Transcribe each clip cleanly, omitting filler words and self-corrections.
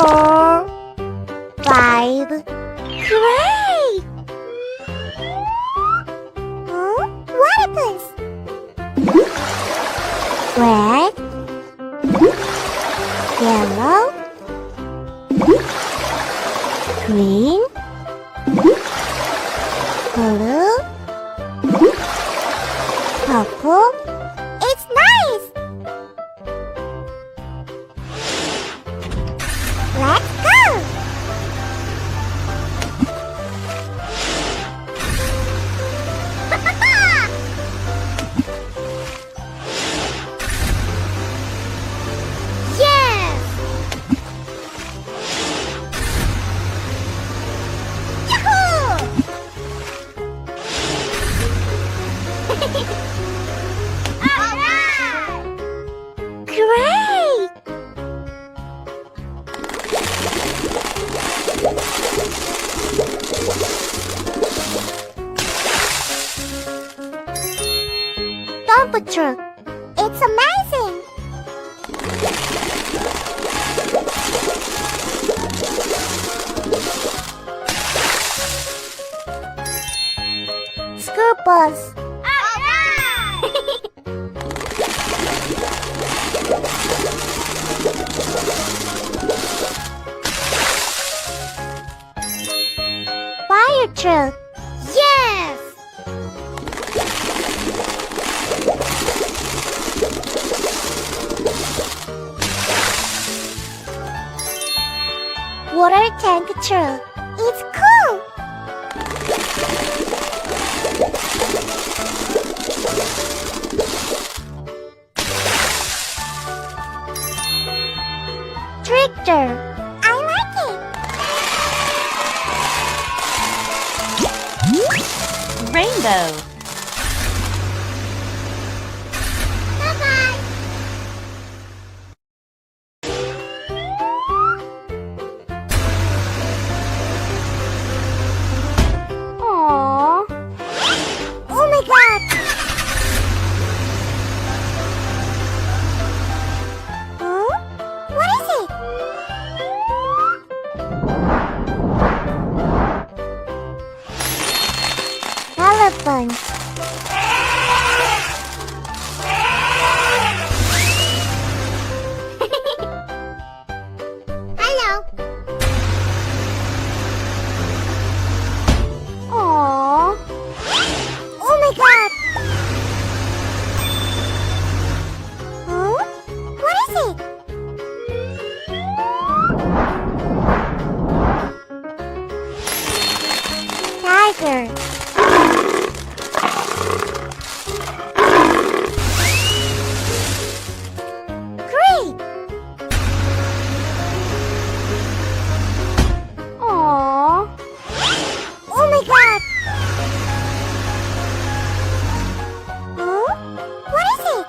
4, 5. Great! Huh? What happens? Red, yellow, green, blue, purple. It's nice! Let's go! Yes! Yahoo! Alright! Great! Dump truck. It's amazing! School bus. Fire truck. Yes! Water tank truck. It's cool! Tractor. I like it. Rainbow. Bye-bye. Aww. Oh my god. Huh? What is it? Elephant. Hello. Aww. Oh my god. Huh? What is it? Tiger. Great. Aww. Oh my god. Huh? What is it?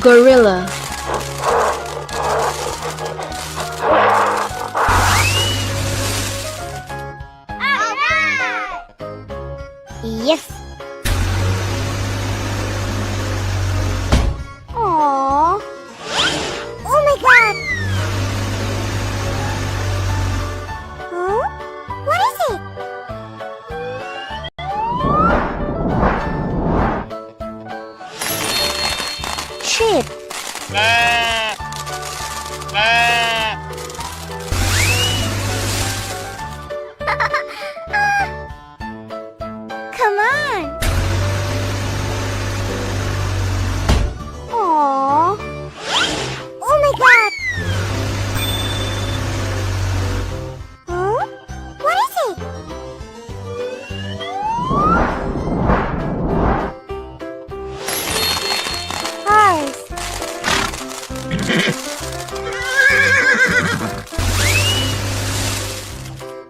Gorilla. Yes. Aww. Oh my god. Huh? What is it? Sheep. Come on. Aww. Oh my god. Huh? What is it? Horse.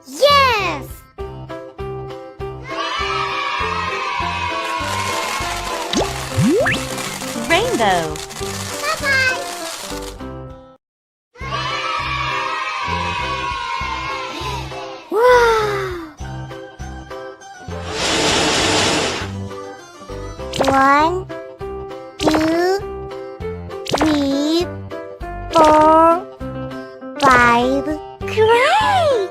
Yes. Rainbow. Bye-bye. Wow. 1, 4, 5. Great!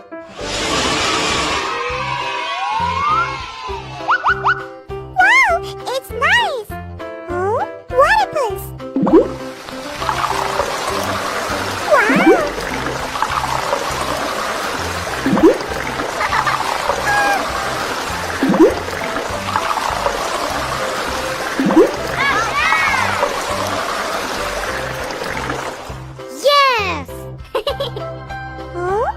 Wow, it's nice. Huh? Platypus. Wow. Yes! Huh?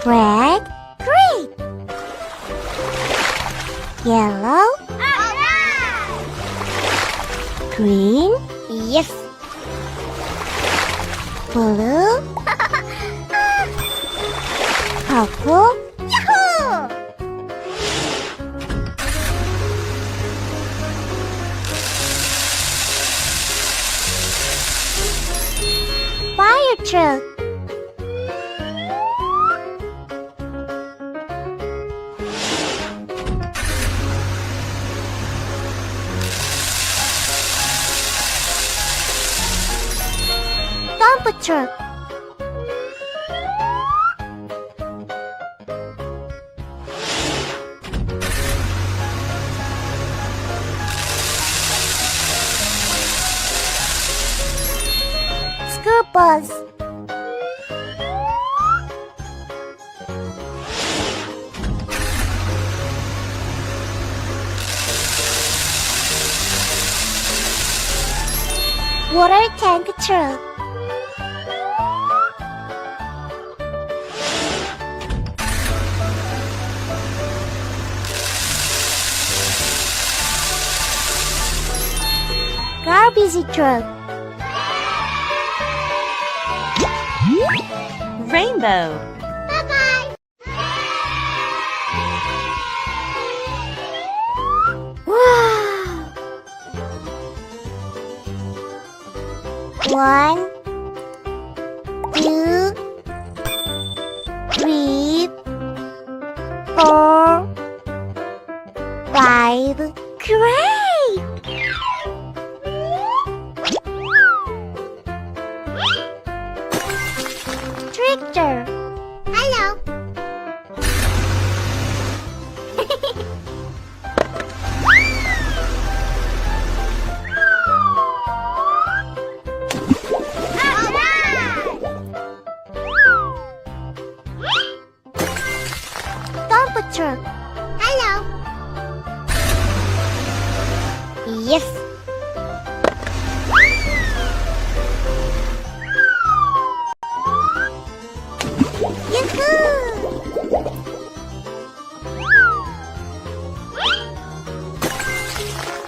Red, green. Yellow. Green. Yes. Blue. Purple. Yahoo! Fire truck. Dump truck. School bus. Water tank truck. Garbage truck. Rainbow. Bye-bye. Wow. 1, 2, 3, 4, 5. Great! Tractor. Hello. Dump truck. Hello. Yes.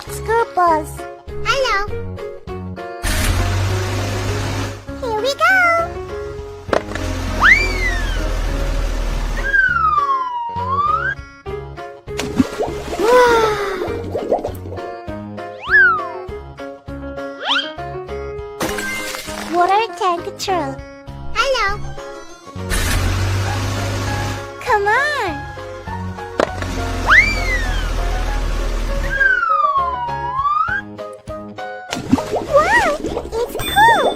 School bus. Hello. Here we go. Water tank truck. Hello. Come on. Wow, it's cool.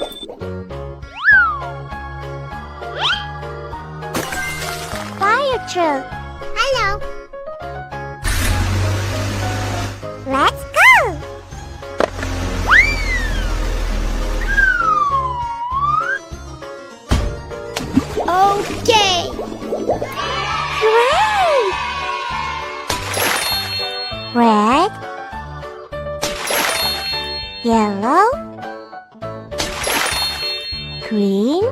Fire truck. Hello. Let's go. Okay. Great. Red. Yellow. Green.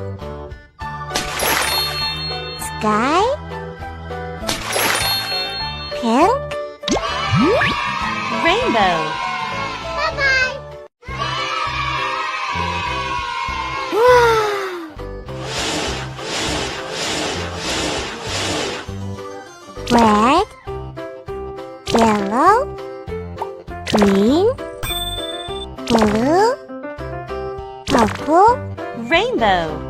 Sky. Pink. Rainbow. Bye-bye. Wow. Red, yellow, green, blue, purple, Rainbow.